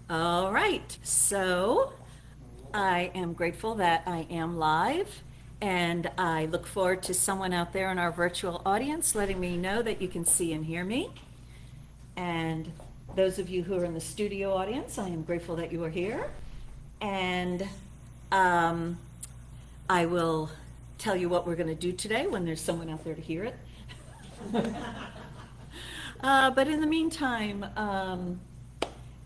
All right, so I am grateful that I am live, and I look forward to someone out there in our virtual audience letting me know that you can see and hear me. And those of you who are in the studio audience, I am grateful that you are here. And um, I will tell you what we're going to do today when there's someone out there to hear it. But in the meantime,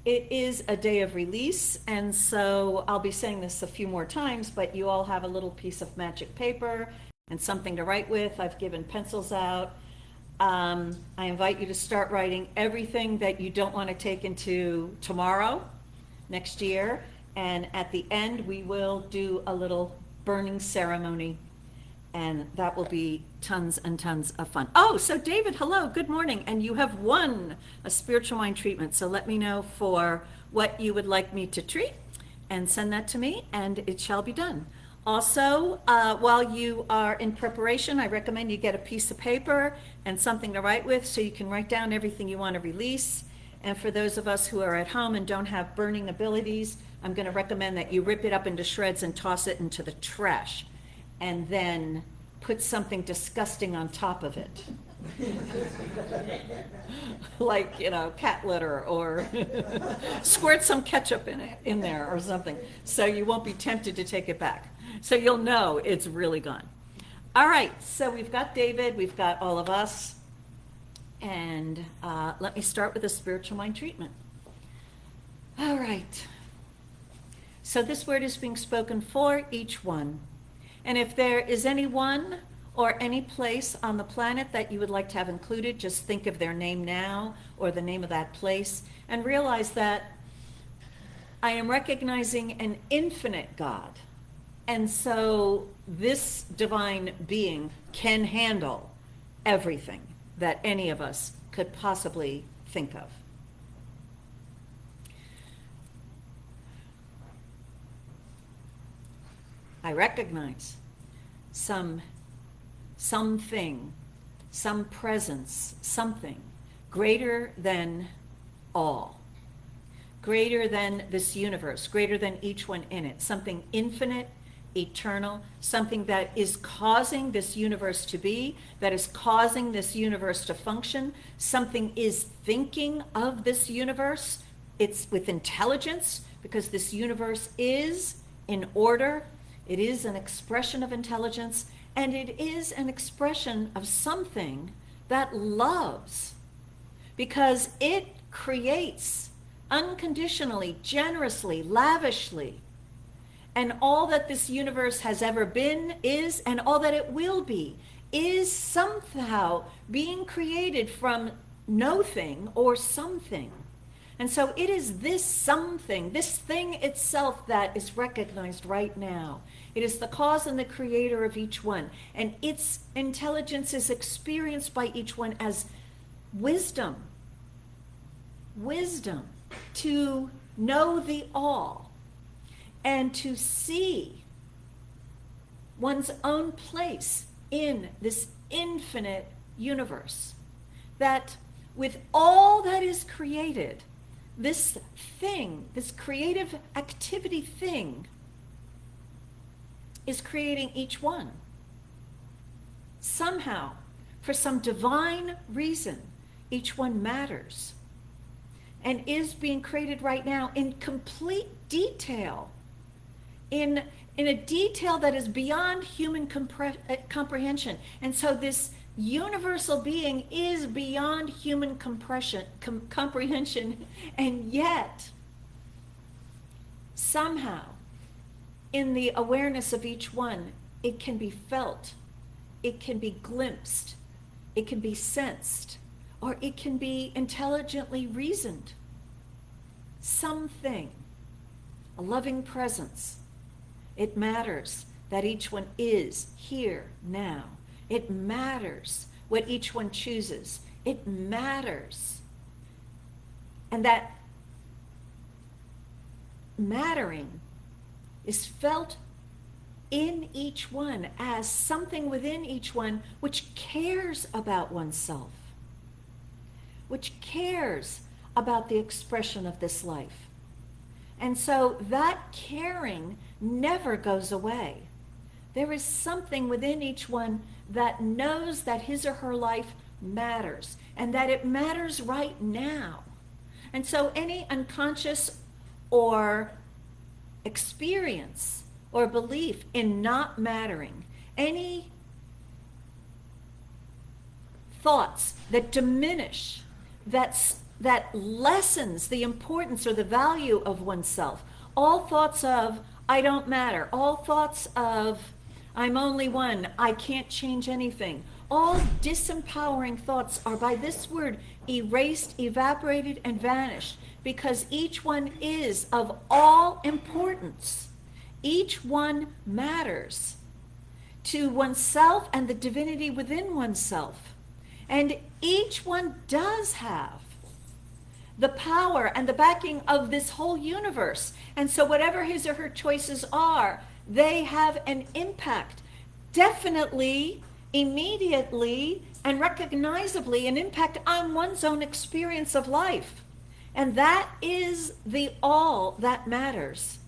it is a day of release, and so I'll be saying this a few more times, but you all have a little piece of magic paper and something to write with. I've given pencils out. I invite you to start writing everything that you don't want to take into tomorrow, next year, and at the end, we will do a little burning ceremony, and that will be tons and tons of fun. Oh, so David, hello, good morning, and you have won a spiritual mind treatment, so let me know for what you would like me to treat, and send that to me, and it shall be done. Also, while you are in preparation, I recommend you get a piece of paper and something to write with so you can write down everything you want to release. And for those of us who are at home and don't have burning abilities, I'm going to recommend that you rip it up into shreds and toss it into the trash, and then put something disgusting on top of it. Like, cat litter, or squirt some ketchup in there or something, so you won't be tempted to take it back. So you'll know it's really gone. All right, so we've got David, we've got all of us, and let me start with a spiritual mind treatment. All right. So this word is being spoken for each one. And if there is anyone or any place on the planet that you would like to have included, just think of their name now or the name of that place, and realize that I am recognizing an infinite God. And so this divine being can handle everything that any of us could possibly think of. I recognize something, some presence, something greater than all, greater than this universe, greater than each one in it, something infinite, eternal, something that is causing this universe to be, that is causing this universe to function. Something is thinking of this universe. It's with intelligence, because this universe is in order. It is an expression of intelligence, and it is an expression of something that loves, because it creates unconditionally, generously, lavishly. And all that this universe has ever been, is, and all that it will be, is somehow being created from nothing or something. And so it is this something, this thing itself, that is recognized right now. It is the cause and the creator of each one. And its intelligence is experienced by each one as wisdom. Wisdom to know the all, and to see one's own place in this infinite universe. That with all that is created, this thing, this creative activity thing, is creating each one. Somehow, for some divine reason, each one matters and is being created right now in complete detail, in a detail that is beyond human comprehension. And so this universal being is beyond human comprehension, and yet somehow in the awareness of each one, it can be felt, it can be glimpsed, it can be sensed, or it can be intelligently reasoned. Something, a loving presence. It matters that each one is here now. It matters what each one chooses. It matters. And that mattering is felt in each one as something within each one which cares about oneself, which cares about the expression of this life. And so that caring never goes away. There is something within each one that knows that his or her life matters and that it matters right now. And so any unconscious or experience or belief in not mattering, any thoughts that diminish, that lessens the importance or the value of oneself, all thoughts of I don't matter, all thoughts of I'm only one, I can't change anything, all disempowering thoughts are by this word erased, evaporated, and vanished, because each one is of all importance. Each one matters to oneself and the divinity within oneself. And each one does have the power and the backing of this whole universe. And so whatever his or her choices are, they have an impact, definitely, immediately, and recognizably an impact on one's own experience of life. And that is the all that matters.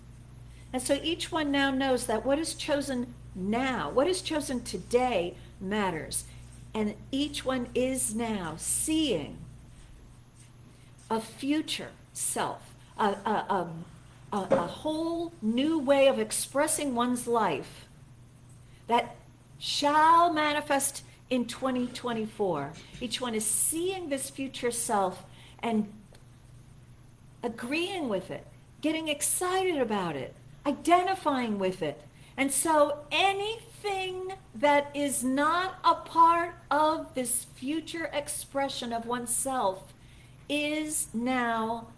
And so each one now knows that what is chosen now, what is chosen today matters. And each one is now seeing a future self, a whole new way of expressing one's life that shall manifest in 2024. Each one is seeing this future self and agreeing with it, getting excited about it, identifying with it. And so anything that is not a part of this future expression of oneself is now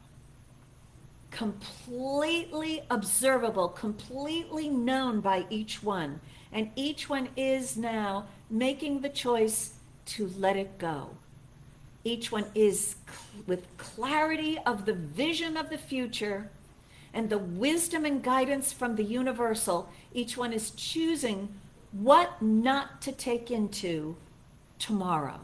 completely observable, completely known by each one. And each one is now making the choice to let it go. Each one is with clarity of the vision of the future and the wisdom and guidance from the universal. Each one is choosing what not to take into tomorrow,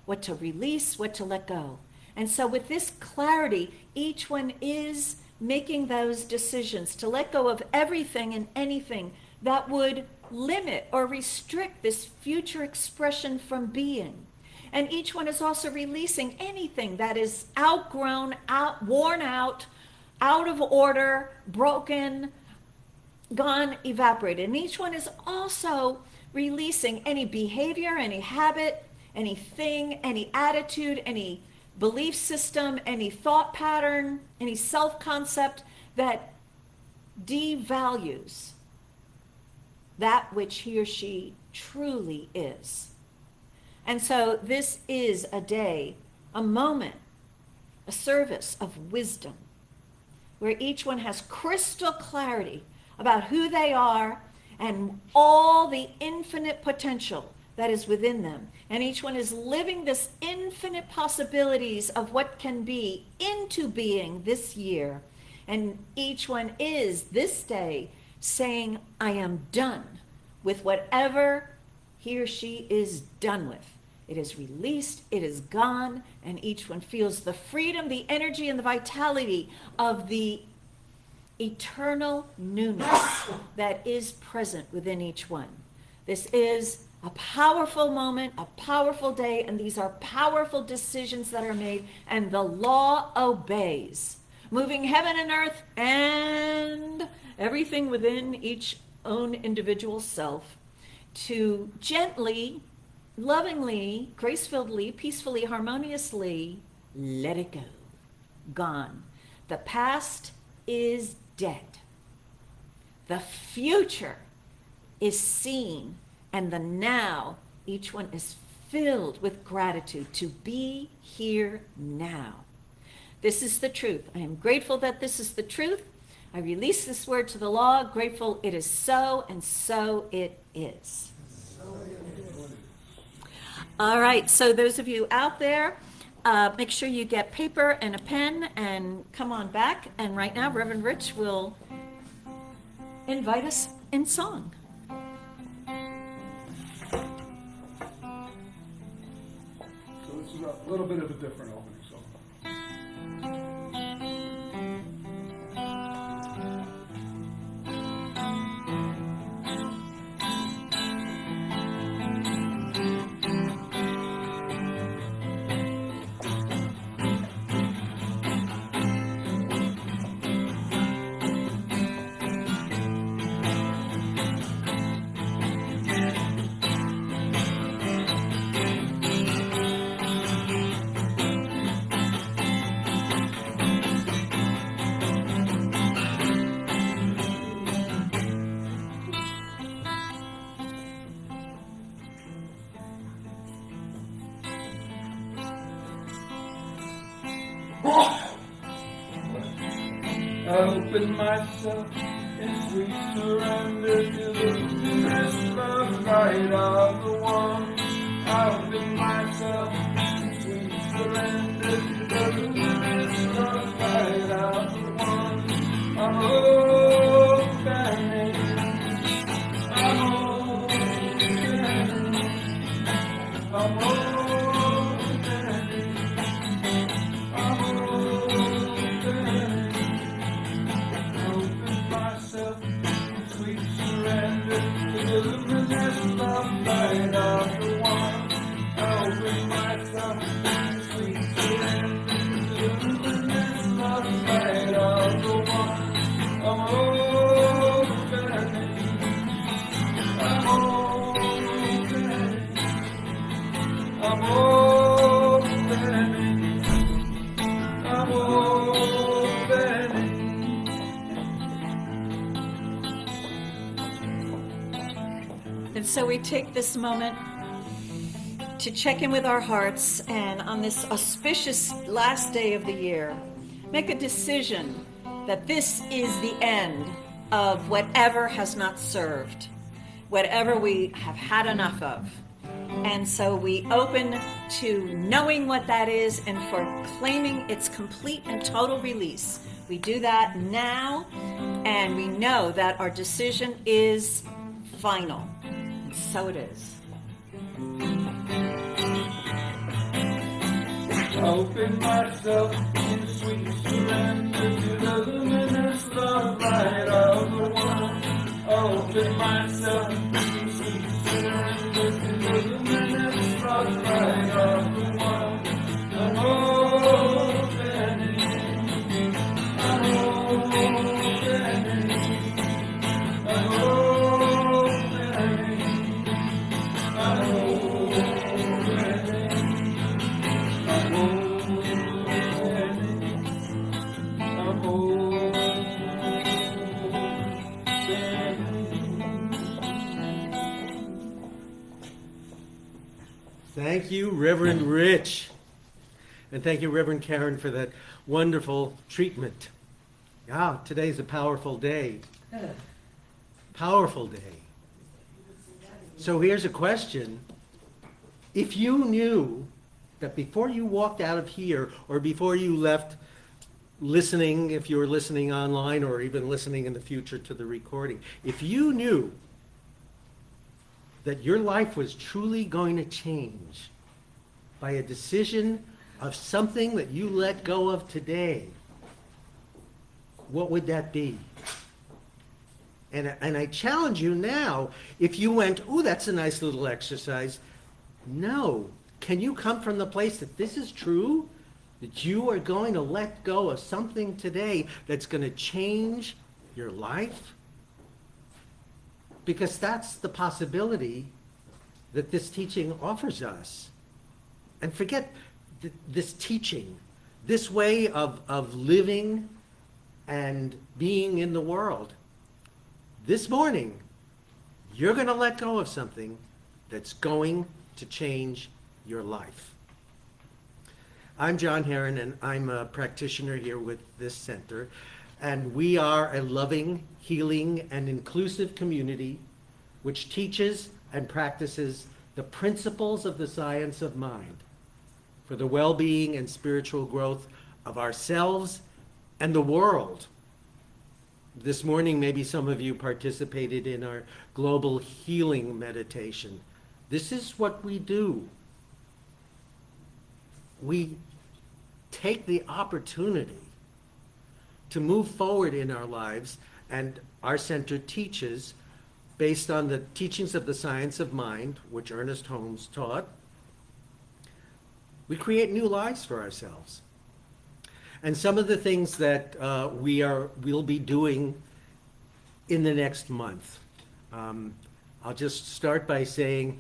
what to release, what to let go. And so with this clarity, each one is making those decisions to let go of everything and anything that would limit or restrict this future expression from being. And each one is also releasing anything that is outgrown, worn out of order, broken, gone, evaporated. And each one is also releasing any behavior, any habit, anything, any attitude, any belief system, any thought pattern, any self-concept that devalues that which he or she truly is. And so this is a day, a moment, a service of wisdom, where each one has crystal clarity about who they are and all the infinite potential that is within them. And each one is living this infinite possibilities of what can be into being this year. And each one is this day saying, I am done with whatever he or she is done with. It is released, it is gone, and each one feels the freedom, the energy, and the vitality of the eternal newness that is present within each one. This is a powerful moment, a powerful day, and these are powerful decisions that are made, and the law obeys, moving heaven and earth and everything within each own individual self to gently, lovingly, gracefully, peacefully, harmoniously let it go. Gone. The past is dead. The future is seen, and the now, each one is filled with gratitude to be here now. This is the truth. I am grateful that this is the truth. I release this word to the law, grateful it is so, and so it is. All right, so those of you out there, make sure you get paper and a pen and come on back. And right now, Reverend Rich will invite us in song. So this is a little bit of a different opening song. I open myself in sweet surrender to the luminous love light of the one. I open myself in sweet surrender to the luminous love light of the one. I'm opening. I'm opening. I'm opening. I'm opening. Open myself in sweet surrender to the luminous love light of the one. I open myself in sweet surrender to the luminous love light of the one. I'm opening. I'm opening. I'm opening. I'm opening. And so we take this moment to check in with our hearts, and on this auspicious last day of the year, make a decision that this is the end of whatever has not served, whatever we have had enough of. And so we open to knowing what that is and for claiming its complete and total release. We do that now, and we know that our decision is final. And so it is. Open myself in sweet surrender to the luminous love light of the one. Open myself in sweet surrender to the luminous love light of the one. I'm opening. I'm opening. I'm opening. I'm opening. Thank you, Reverend Rich. And thank you, Reverend Karen, for that wonderful treatment. Ah, today's a powerful day. Powerful day. So here's a question. If you knew that before you walked out of here, or before you left listening, if you were listening online, or even listening in the future to the recording, if you knew that your life was truly going to change by a decision of something that you let go of today, what would that be? And I challenge you now, if you went, "Ooh, that's a nice little exercise," no. Can you come from the place that this is true? That you are going to let go of something today that's going to change your life? Because that's the possibility that this teaching offers us. And forget this teaching, this way of living and being in the world. This morning, you're going to let go of something that's going to change your life. I'm Jon Heron, and I'm a practitioner here with this center. And we are a loving, healing, and inclusive community which teaches and practices the principles of the science of mind for the well-being and spiritual growth of ourselves and the world. This morning, maybe some of you participated in our global healing meditation. This is what we do. We take the opportunity to move forward in our lives, and our center teaches based on the teachings of the science of mind, which Ernest Holmes taught. We create new lives for ourselves. And some of the things that we'll be doing in the next month. I'll just start by saying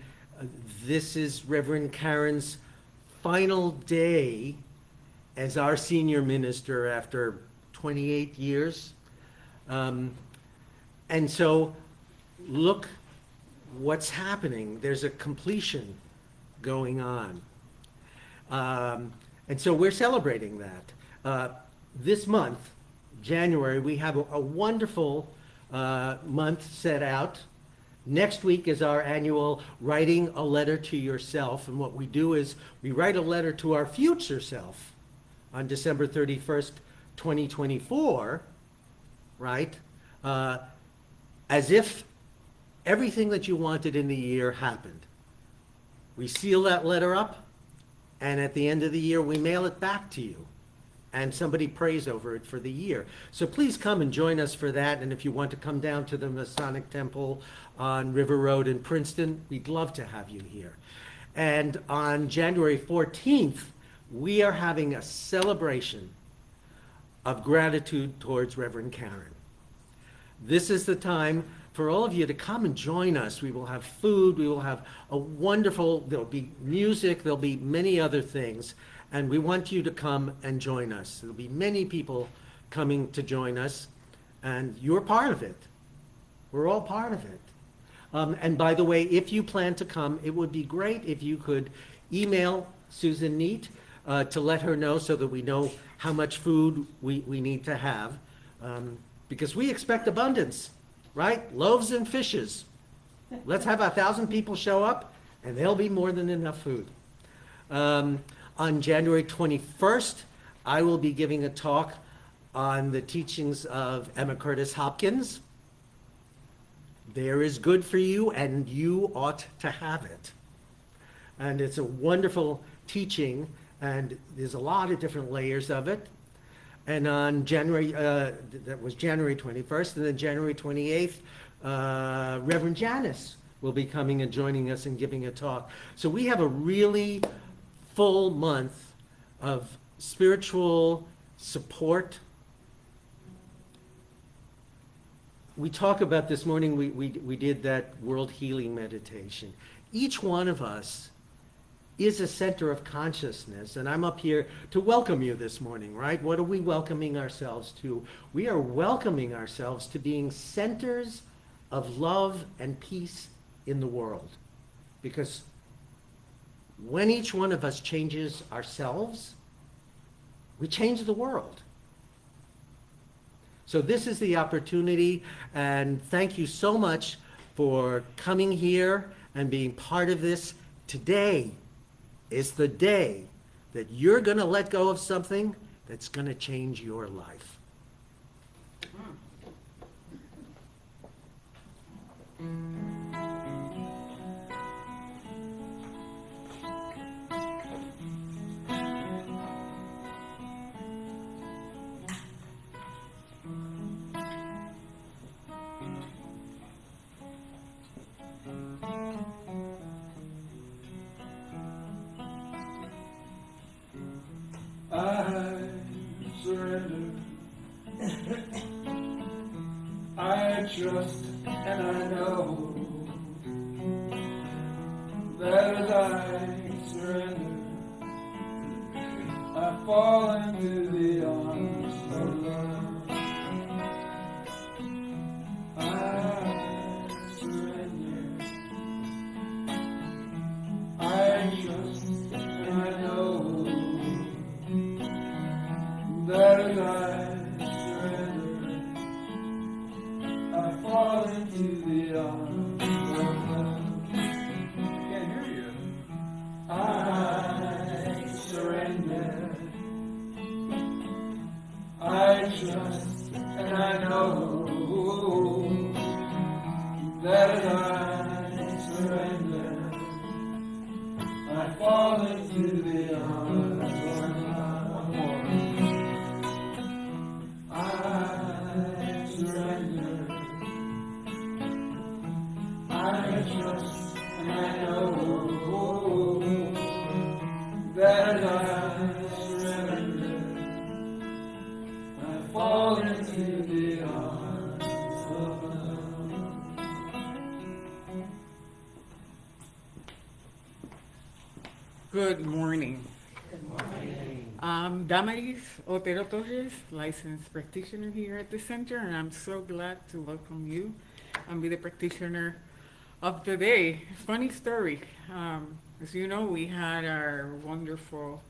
this is Reverend Karen's final day as our senior minister after 28 years. And so look what's happening. There's a completion going on. And so we're celebrating that. This month, January, we have a wonderful month set out. Next week is our annual Writing a Letter to Yourself. And what we do is we write a letter to our future self on December 31st, 2024, right? As if everything that you wanted in the year happened. We seal that letter up, and at the end of the year, we mail it back to you. And somebody prays over it for the year. So please come and join us for that. And if you want to come down to the Masonic Temple on River Road in Princeton, we'd love to have you here. And on January 14th, we are having a celebration of gratitude towards Rev Karen. This is the time for all of you to come and join us. We will have food, we will have a wonderful, there'll be music, there'll be many other things. And we want you to come and join us. There'll be many people coming to join us, and you're part of it. We're all part of it. And by the way, if you plan to come, it would be great if you could email Susan Neat to let her know so that we know how much food we need to have. Because we expect abundance, right? Loaves and fishes. Let's have 1,000 people show up, and there'll be more than enough food. On January 21st, I will be giving a talk on the teachings of Emma Curtis Hopkins. There is good for you, and you ought to have it. And it's a wonderful teaching, and there's a lot of different layers of it. And on that was January 21st, and then January 28th, Reverend Janice will be coming and joining us and giving a talk. So we have a really full month of spiritual support. We talk about this morning, we did that world healing meditation. Each one of us is a center of consciousness, and I'm up here to welcome you this morning, right? What are we welcoming ourselves to? We are welcoming ourselves to being centers of love and peace in the world. Because when each one of us changes ourselves, we change the world. So this is the opportunity, and thank you so much for coming here and being part of this. Today is the day that you're going to let go of something that's going to change your life. I surrender. I trust and I know that as I surrender, I fall into the arms of love. I surrender. I trust and I know that as I surrender, I fall into the arms of love. Can't hear you. I surrender. I trust and I know that as I surrender, I fall into the arms of love. One more. I surrender. I trust and I know that as I surrender, I fall into the arms of love. Good morning. I'm Damaris, Otero-Torres, licensed practitioner here at the center, and I'm so glad to welcome you and be the practitioner of the day. Funny story. As you know, we had our wonderful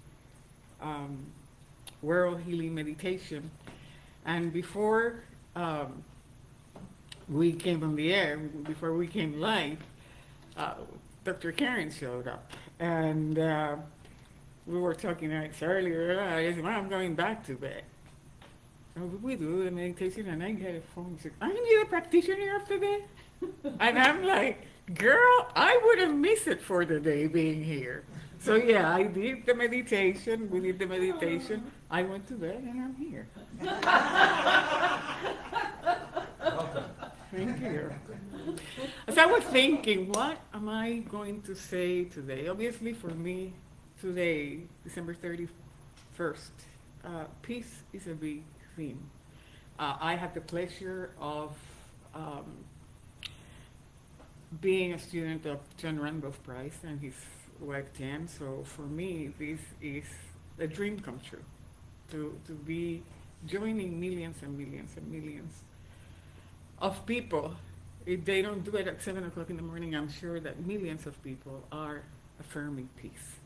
World Healing Meditation. And before we came on the air, before we came live, Dr. Karen showed up. And we were talking nights earlier. I said, well, I'm going back to bed. And we do the meditation, and I get a phone. She said, aren't you the practitioner of the day? And I'm like, girl, I would have missed it for the day being here. So yeah, I did the meditation. We did the meditation. I went to bed, and I'm here. Thank you. As I was thinking, what am I going to say today? Obviously, for me, today, December 31st, peace is a big theme. I had the pleasure of being a student of John Randolph Price and his wife Jan. So for me, this is a dream come true, to be joining millions and millions and millions of people. If they don't do it at 7 o'clock in the morning, I'm sure that millions of people are affirming peace.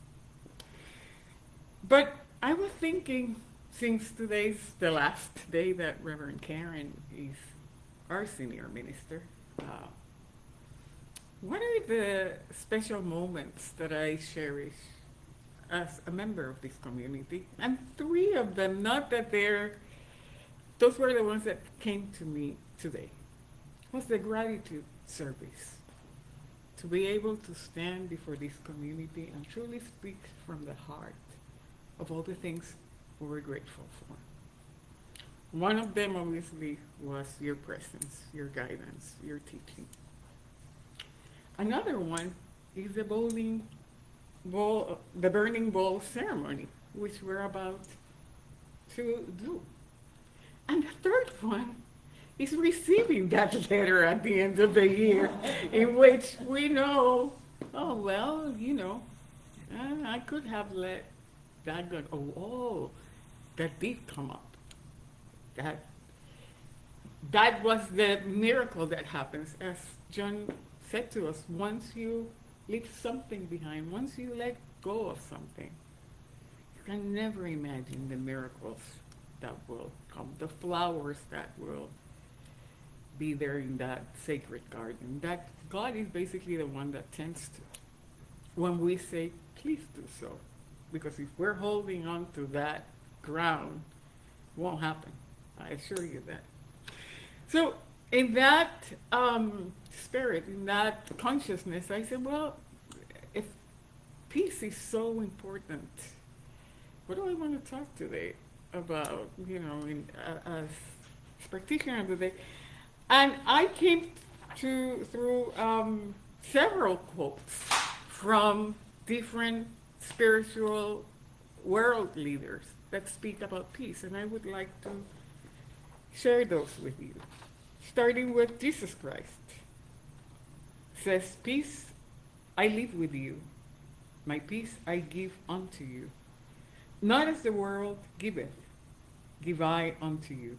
But I was thinking, since today's the last day that Rev Karen is our senior minister, what are the special moments that I cherish as a member of this community? And 3 of them, not that those were the ones that came to me today, was the gratitude service. To be able to stand before this community and truly speak from the heart of all the things we're grateful for. One of them obviously was your presence, your guidance, your teaching. Another one is the burning bowl ceremony, which we're about to do. And the third one is receiving that letter at the end of the year, in which we know, oh, well, I could have let that go. Oh, that did come up. That was the miracle that happens, as John said to us. Once you leave something behind, once you let go of something, you can never imagine the miracles that will come, the flowers that will be there in that sacred garden. That God is basically the one that tends to, when we say, please do so. Because if we're holding on to that ground, it won't happen. I assure you that. So in that spirit, in that consciousness, I said, well, if peace is so important, what do I want to talk today about, as practitioner of the day? And I came through several quotes from different spiritual world leaders that speak about peace, and I would like to share those with you. Starting with Jesus Christ. Says, peace I leave with you, my peace I give unto you. Not as the world giveth, give I unto you.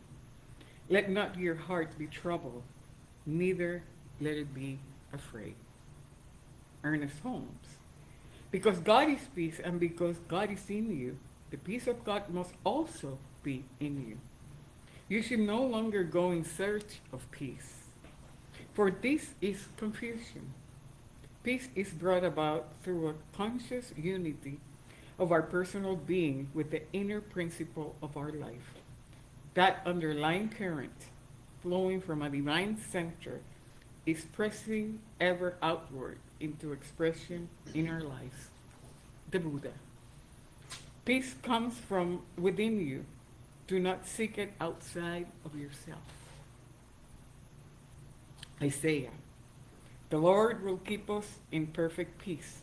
Let not your heart be troubled, neither let it be afraid. Ernest Holmes. Because God is peace, and because God is in you, the peace of God must also be in you. You should no longer go in search of peace, for this is confusion. Peace is brought about through a conscious unity of our personal being with the inner principle of our life. That underlying current, flowing from a divine center, is pressing ever outward into expression in our lives. The Buddha. Peace comes from within you. Do not seek it outside of yourself. Isaiah. The Lord will keep us in perfect peace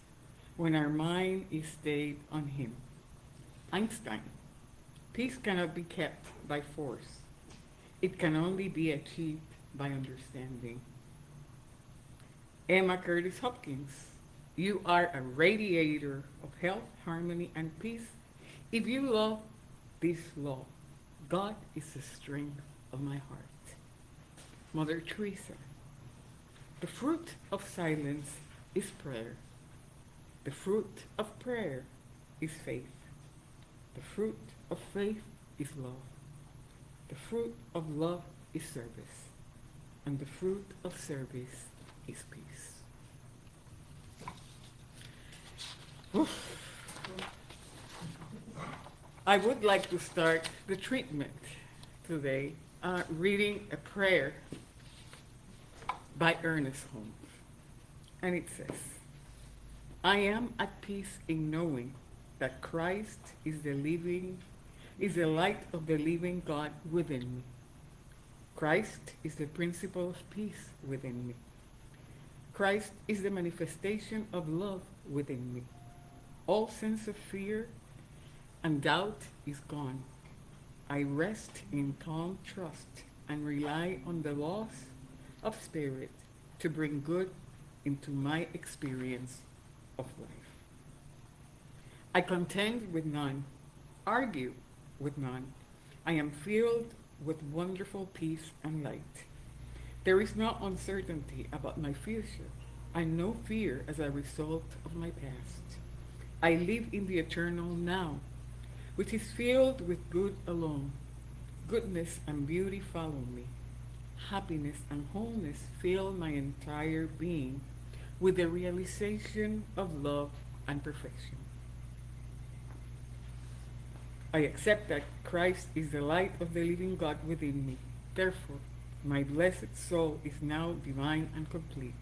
when our mind is stayed on Him. Einstein. Peace cannot be kept by force. It can only be achieved by understanding. Emma Curtis Hopkins. You are a radiator of health, harmony, and peace. If you love this law, God is the strength of my heart. Mother Teresa. The fruit of silence is prayer. The fruit of prayer is faith. The fruit of faith is love. The fruit of love is service. And the fruit of service is peace. Oof. I would like to start the treatment today reading a prayer by Ernest Holmes. And it says, I am at peace in knowing that Christ is the light of the living God within me. Christ is the principle of peace within me. Christ is the manifestation of love within me. All sense of fear and doubt is gone. I rest in calm trust and rely on the laws of spirit to bring good into my experience of life. I contend with none, argue with none. I am filled with wonderful peace and light. There is no uncertainty about my future and no fear as a result of my past. I live in the eternal now, which is filled with good alone. Goodness and beauty follow me. Happiness and wholeness fill my entire being with the realization of love and perfection. I accept that Christ is the light of the living God within me. Therefore, my blessed soul is now divine and complete.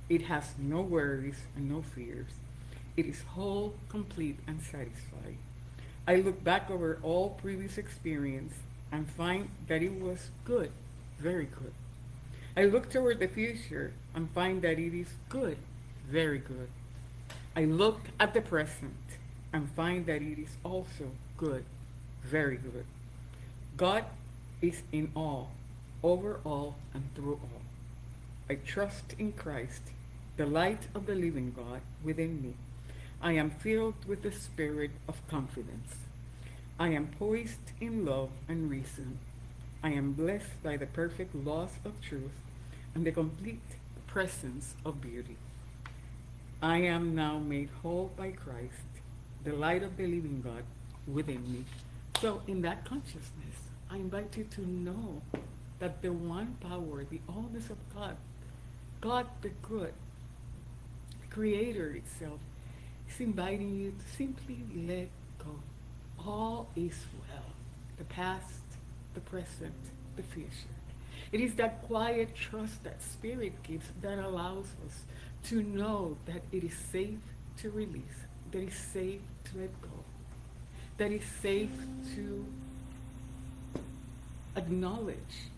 It has no worries and no fears. It is whole, complete, and satisfied. I look back over all previous experience and find that it was good, very good. I look toward the future and find that it is good, very good. I look at the present and find that it is also good, very good. God is in all, over all, and through all. I trust in Christ, the light of the living God within me. I am filled with the spirit of confidence. I am poised in love and reason. I am blessed by the perfect laws of truth and the complete presence of beauty. I am now made whole by Christ, the light of the living God within me. So in that consciousness, I invite you to know that the one power, the allness of God, God the good, the Creator itself, is inviting you to simply let go. All is well. The past, the present, the future. It is that quiet trust that Spirit gives that allows us to know that it is safe to release, that it's safe to let go, that it's safe to acknowledge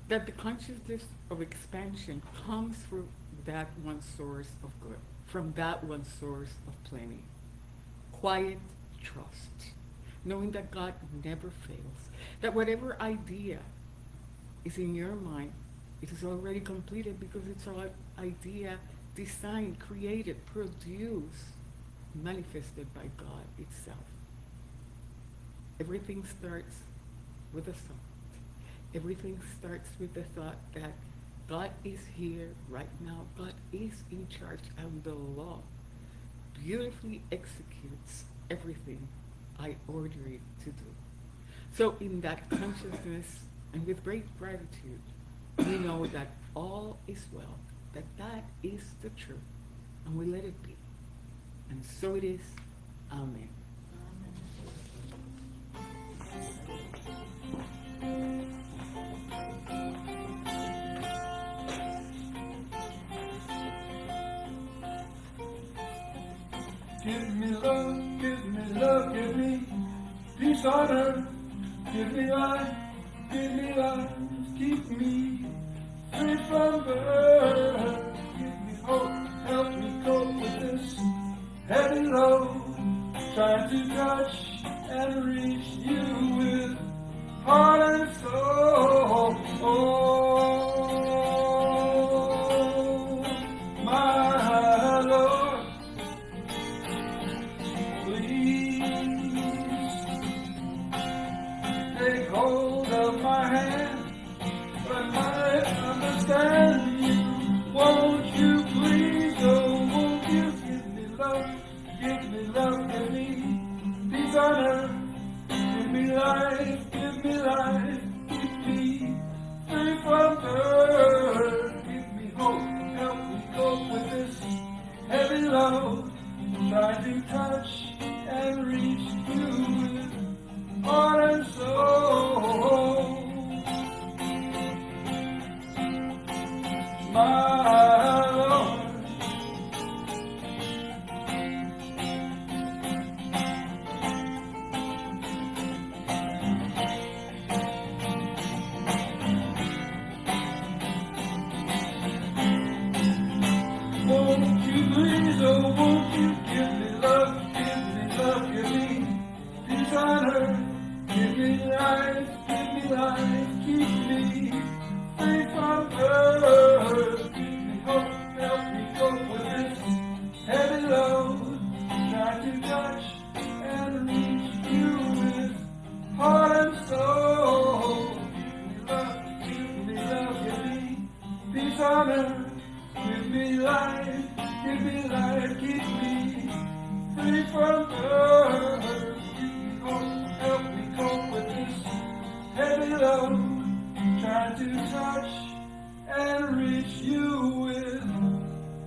that the consciousness of expansion comes from that one source of good, from that one source of plenty. Quiet trust, knowing that God never fails, that whatever idea is in your mind, it is already completed because it's an idea designed, created, produced, manifested by God itself. Everything starts with a thought. Everything starts with the thought that God is here right now. God is in charge, and the law beautifully executes everything I order it to do. So in that consciousness and with great gratitude, we know that all is well, that is the truth, and we let it be. And so it is. Amen. Give me love, give me love, give me peace on earth. Give me life, keep me free from burden. Give me hope, help me cope with this heavy load. Trying to touch and reach you with heart and soul. Oh, my Lord, please take hold of my hand, but I understand you. Won't you please, oh, won't you give me love, give me peace on earth. life, give me life, keep me free from hurt. Give me hope, help me cope with this heavy load. Try to touch and reach you with heart and soul. My Lord. Won't you please, oh won't you give me love, give me peace on earth, give me life, keep me free from hurt, give me hope, help me cope with this heavy load, try to touch and reach you with heart and soul, give me love, give me peace on earth. Give me life, keep me free from hurt. Give me hope, help me cope with this heavy load. Trying to touch and reach you with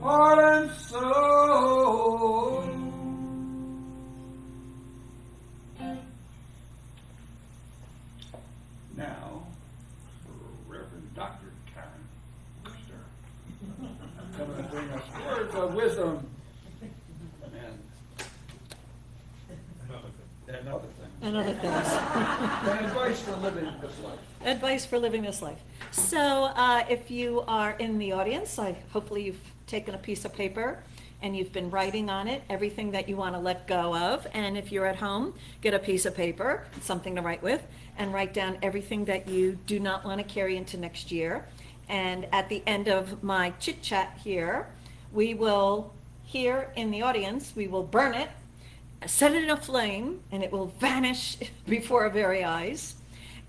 heart and soul. Now, for Reverend Dr. Karen Kushner. Coming to bring us words of wisdom and other things. And other things. And advice for living this life. Advice for living this life. So if you are in the audience, hopefully you've taken a piece of paper and you've been writing on it everything that you want to let go of. And if you're at home, get a piece of paper, something to write with, and write down everything that you do not want to carry into next year. And at the end of my chit chat here, we will, here in the audience, we will burn it, set it in a flame, and it will vanish before our very eyes.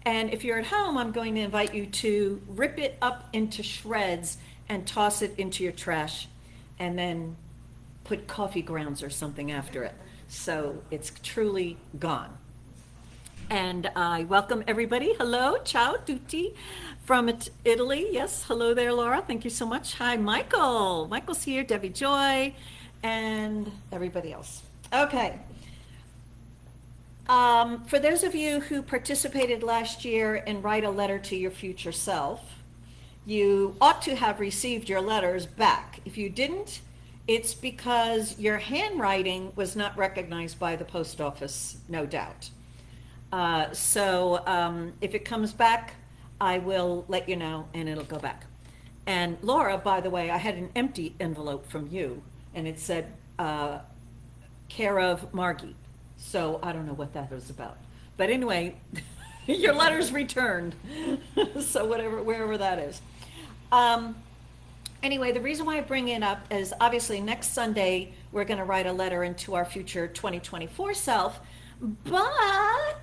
And if you're at home, I'm going to invite you to rip it up into shreds and toss it into your trash, and then put coffee grounds or something after it. So it's truly gone. And I welcome everybody. Hello, ciao, tutti, from Italy. Yes, hello there, Laura. Thank you so much. Hi, Michael. Michael's here, Debbie Joy, and everybody else. Okay. For those of you who participated last year in Write a Letter to Your Future Self, you ought to have received your letters back. If you didn't, it's because your handwriting was not recognized by the post office, no doubt. So if it comes back, I will let you know and it'll go back. And Laura, by the way, I had an empty envelope from you and it said, care of Margie. So I don't know what that was about. But anyway, your letter's returned. So wherever that is. Anyway, the reason why I bring it up is obviously next Sunday, we're going to write a letter into our future 2024 self, but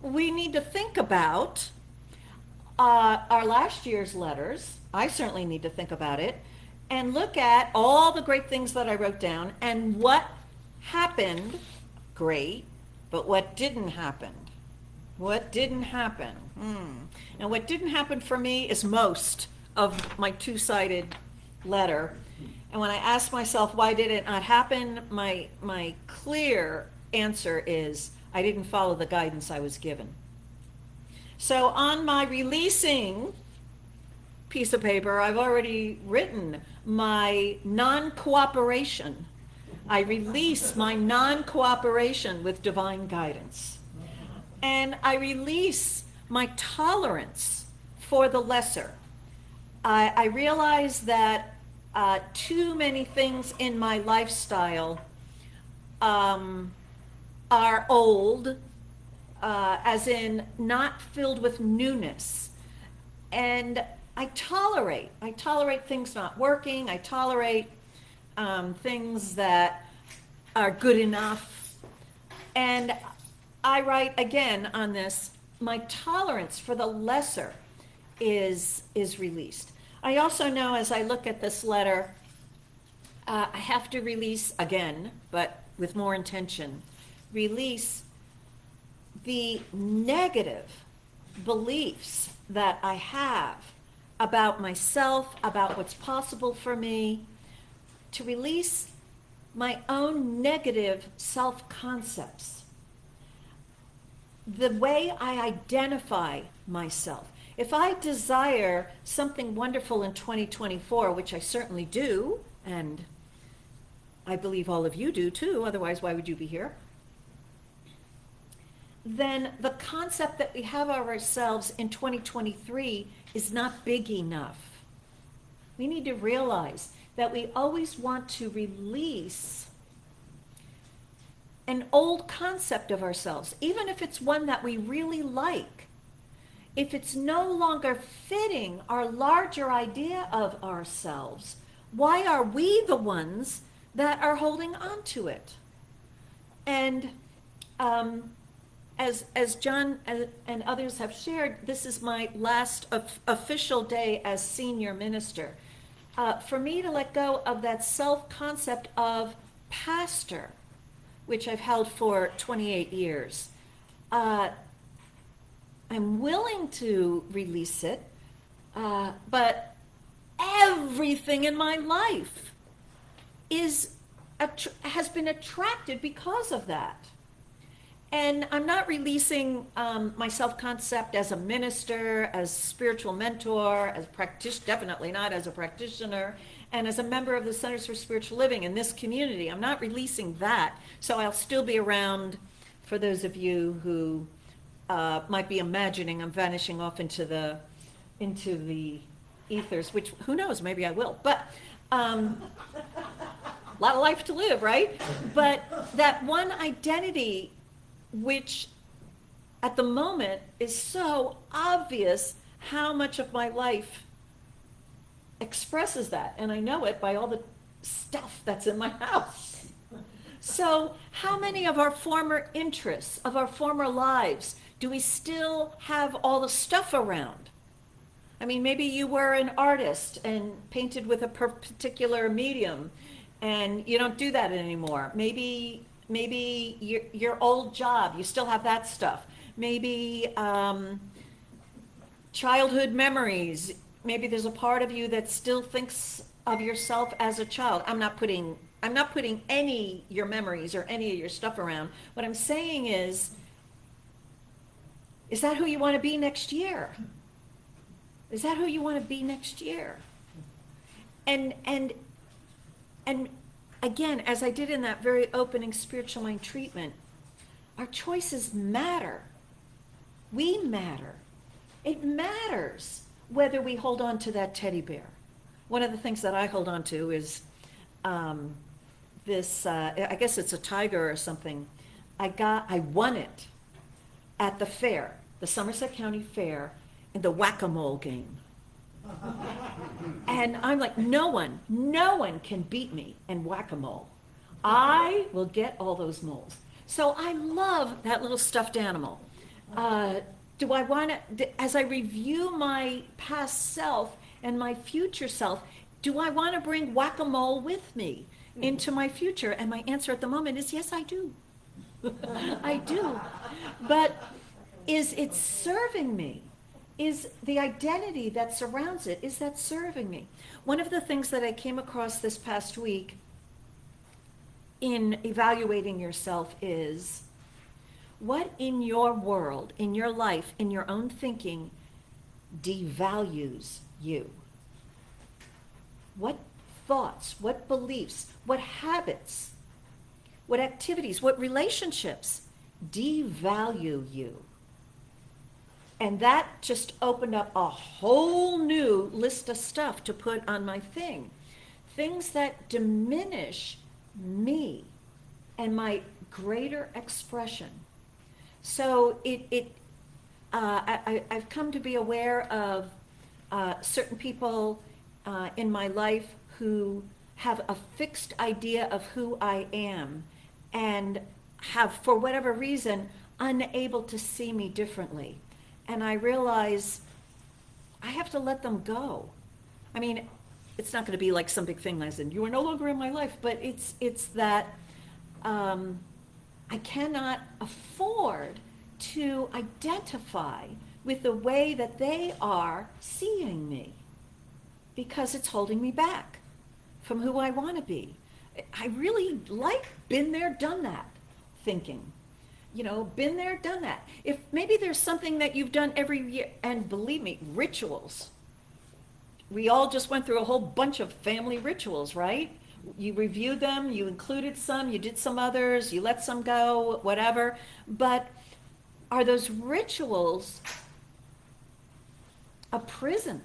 we need to think about our last year's letters. I certainly need to think about it and look at all the great things that I wrote down and what happened, great, but what didn't happen. What didn't happen? And what didn't happen for me is most of my two-sided letter. And when I ask myself, why did it not happen? My clear answer is, I didn't follow the guidance I was given. So on my releasing piece of paper, I've already written my non-cooperation. I release my non-cooperation with divine guidance. And I release my tolerance for the lesser. I realize that too many things in my lifestyle are old, as in not filled with newness. And I tolerate things not working. I tolerate things that are good enough. And I write again on this, my tolerance for the lesser is released. I also know as I look at this letter, I have to release again, but with more intention, release the negative beliefs that I have about myself, about what's possible for me, to release my own negative self-concepts, the way I identify myself. If I desire something wonderful in 2024, which I certainly do, and I believe all of you do too, otherwise why would you be here? Then the concept that we have of ourselves in 2023 is not big enough. We need to realize that we always want to release an old concept of ourselves, even if it's one that we really like. If it's no longer fitting our larger idea of ourselves, why are we the ones that are holding on to it? And as Jon and others have shared, this is my last official day as senior minister. For me to let go of that self-concept of pastor, which I've held for 28 years, I'm willing to release it, but everything in my life has been attracted because of that. And I'm not releasing my self-concept as a minister, as spiritual mentor, as practitioner, definitely not as a practitioner, and as a member of the Centers for Spiritual Living in this community. I'm not releasing that. So I'll still be around for those of you who might be imagining I'm vanishing off into the ethers, which who knows, maybe I will. But a lot of life to live, right? But that one identity, which at the moment is so obvious how much of my life expresses that. And I know it by all the stuff that's in my house. So how many of our former interests, of our former lives, do we still have all the stuff around? I mean, maybe you were an artist and painted with a particular medium, and you don't do that anymore. Maybe your old job, you still have that stuff. Maybe childhood memories. Maybe there's a part of you that still thinks of yourself as a child. I'm not putting any your memories or any of your stuff around. What I'm saying is that who you want to be next year? Is that who you want to be next year? And again, as I did in that very opening spiritual mind treatment, our choices matter. We matter. It matters whether we hold on to that teddy bear. One of the things that I hold on to is this, I guess it's a tiger or something. I won it at the fair, the Somerset County Fair, in the whack-a-mole game. And I'm like, no one can beat me in whack-a-mole. I will get all those moles. So I love that little stuffed animal. Do I want to, as I review my past self and my future self, do I want to bring whack-a-mole with me into my future? And my answer at the moment is yes, I do. I do. But is it serving me? Is the identity that surrounds it, is that serving me? One of the things that I came across this past week in evaluating yourself is, what in your world, in your life, in your own thinking, devalues you? What thoughts, what beliefs, what habits, what activities, what relationships devalue you? And that just opened up a whole new list of stuff to put on my thing. Things that diminish me and my greater expression. So I've come to be aware of certain people in my life who have a fixed idea of who I am and have, for whatever reason, unable to see me differently. And I realize I have to let them go. I mean, it's not going to be like some big thing as in, you are no longer in my life, but it's that I cannot afford to identify with the way that they are seeing me, because it's holding me back from who I want to be. I really like been there, done that thinking. Been there, done that. If maybe there's something that you've done every year, and believe me, rituals. We all just went through a whole bunch of family rituals, right? You reviewed them, you included some, you did some others, you let some go, whatever. But are those rituals a prison?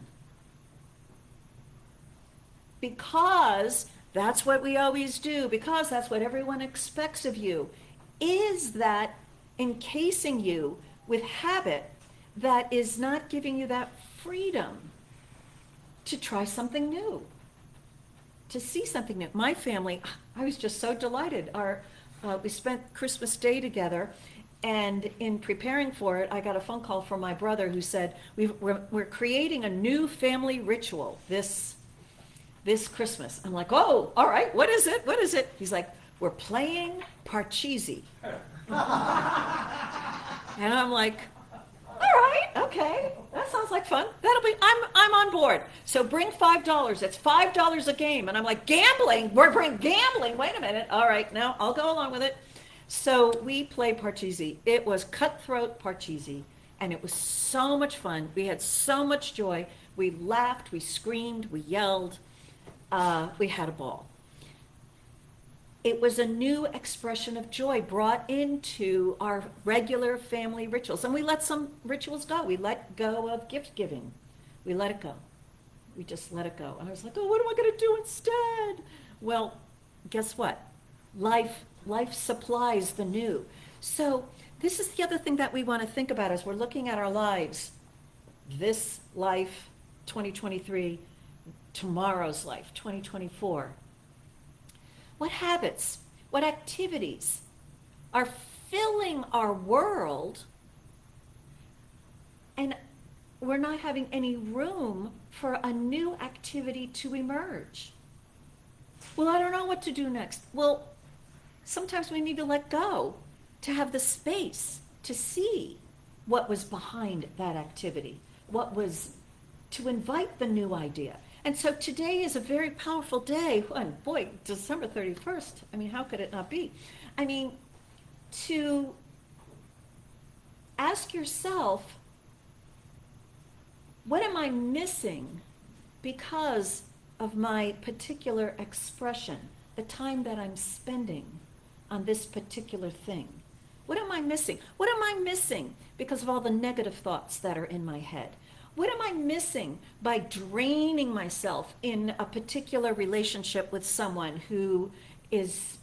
Because that's what we always do, because that's what everyone expects of you. Is that encasing you with habit that is not giving you that freedom to try something new, to see something new? My family, I was just so delighted. We spent Christmas Day together, and in preparing for it, I got a phone call from my brother who said, we're creating a new family ritual this Christmas. I'm like, oh, all right, what is it? What is it? He's like, we're playing Parcheesi. And I'm like, all right, okay, that sounds like fun. I'm on board. So bring $5. It's $5 a game. And I'm like, gambling? We're bringing gambling? Wait a minute. All right, now I'll go along with it. So we play Parcheesi. It was cutthroat Parcheesi, and it was so much fun. We had so much joy. We laughed, we screamed, we yelled. We had a ball. It was a new expression of joy brought into our regular family rituals. And we let some rituals go. We let go of gift giving. We let it go. We just let it go. And I was like, oh, what am I going to do instead? Well, guess what? Life supplies the new. So this is the other thing that we want to think about as we're looking at our lives. This life, 2023, tomorrow's life, 2024. What habits, what activities are filling our world, and we're not having any room for a new activity to emerge? Well, I don't know what to do next. Well, sometimes we need to let go to have the space to see what was behind that activity, what was to invite the new idea. And so today is a very powerful day. And boy, December 31st, I mean, how could it not be? I mean, to ask yourself, what am I missing because of my particular expression, the time that I'm spending on this particular thing? What am I missing? What am I missing because of all the negative thoughts that are in my head? What am I missing by draining myself in a particular relationship with someone who is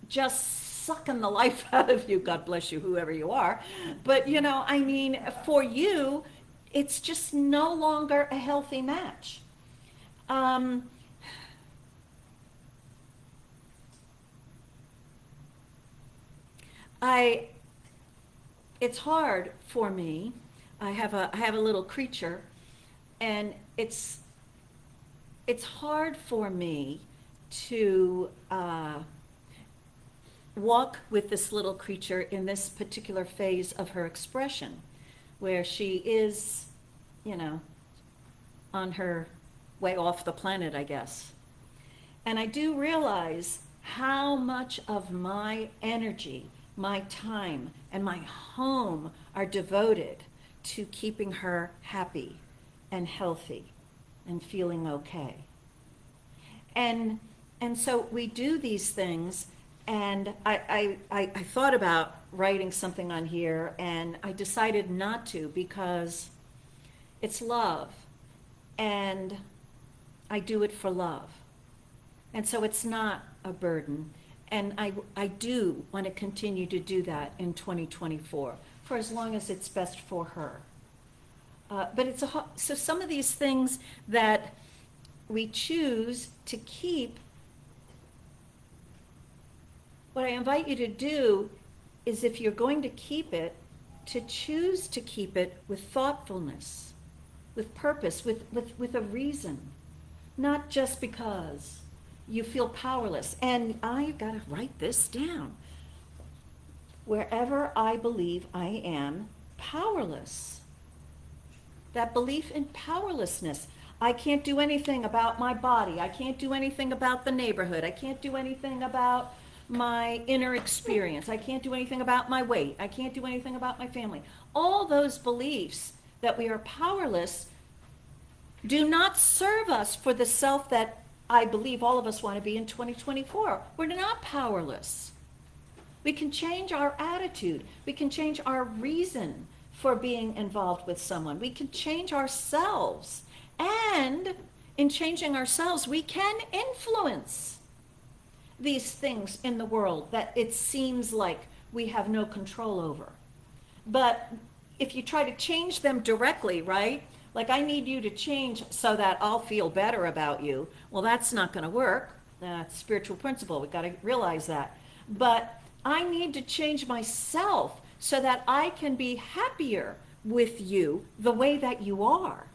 just sucking the life out of you? God bless you, whoever you are. But, I mean, for you, it's just no longer a healthy match. It's hard for me. I have a little creature, and it's hard for me to walk with this little creature in this particular phase of her expression, where she is, on her way off the planet, I guess. And I do realize how much of my energy, my time, and my home are devoted to keeping her happy and healthy and feeling okay. And so we do these things, and I thought about writing something on here, and I decided not to because it's love, and I do it for love. And so it's not a burden, and I do want to continue to do that in 2024. For as long as it's best for her. But so some of these things that we choose to keep, what I invite you to do is, if you're going to keep it, to choose to keep it with thoughtfulness, with purpose, with a reason, not just because you feel powerless. And I've got to write this down. wherever I believe I am powerless. That belief in powerlessness. I can't do anything about my body. I can't do anything about the neighborhood. I can't do anything about my inner experience. I can't do anything about my weight. I can't do anything about my family. All those beliefs that we are powerless do not serve us for the self that I believe all of us want to be in 2024. We're not powerless. We can change our attitude. We can change our reason for being involved with someone. We can change ourselves. And in changing ourselves, we can influence these things in the world that it seems like we have no control over. But if you try to change them directly, right? Like, I need you to change so that I'll feel better about you. Well, that's not going to work. That's a spiritual principle. We've got to realize that. But I need to change myself so that I can be happier with you the way that you are.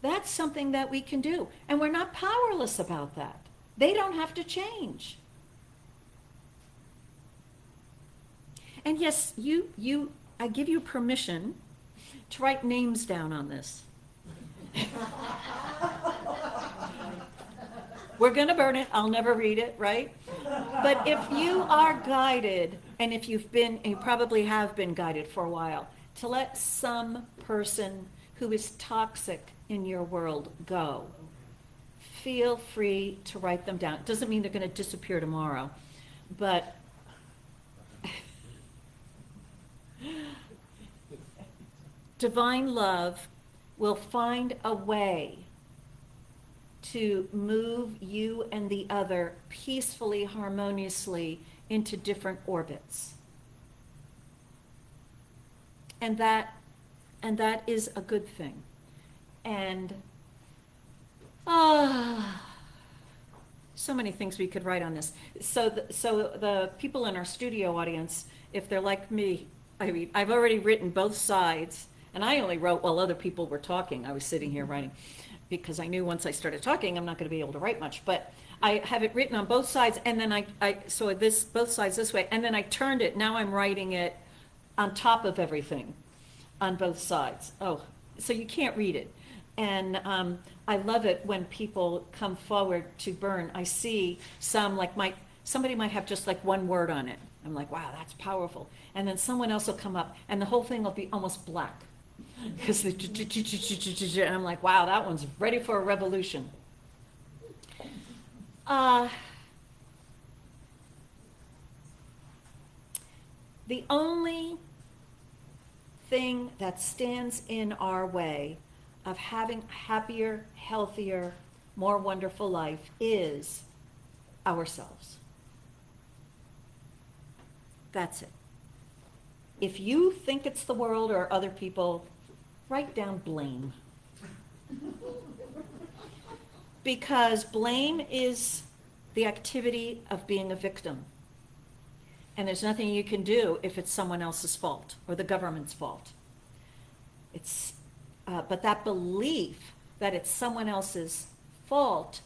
That's something that we can do. And we're not powerless about that. They don't have to change. And yes, I give you permission to write names down on this. We're going to burn it. I'll never read it, right? But if you are guided, and if you probably have been guided for a while, to let some person who is toxic in your world go, feel free to write them down. It doesn't mean they're going to disappear tomorrow, but divine love will find a way to move you and the other peacefully, harmoniously into different orbits. And that is a good thing. And so many things we could write on this. So the people in our studio audience, if they're like me, I mean, I've already written both sides, and I only wrote while other people were talking. I was sitting here writing, because I knew once I started talking, I'm not going to be able to write much. But I have it written on both sides, and then both sides this way, and then I turned it. Now I'm writing it on top of everything on both sides. Oh, so you can't read it. And I love it when people come forward to burn. I see some, like somebody might have just like one word on it. I'm like, wow, that's powerful. And then someone else will come up, and the whole thing will be almost black. Because and I'm like, wow, that one's ready for a revolution. The only thing that stands in our way of having a happier, healthier, more wonderful life is ourselves. That's it. If you think it's the world or other people, write down blame. Because blame is the activity of being a victim. And there's nothing you can do if it's someone else's fault or the government's fault. But that belief that it's someone else's fault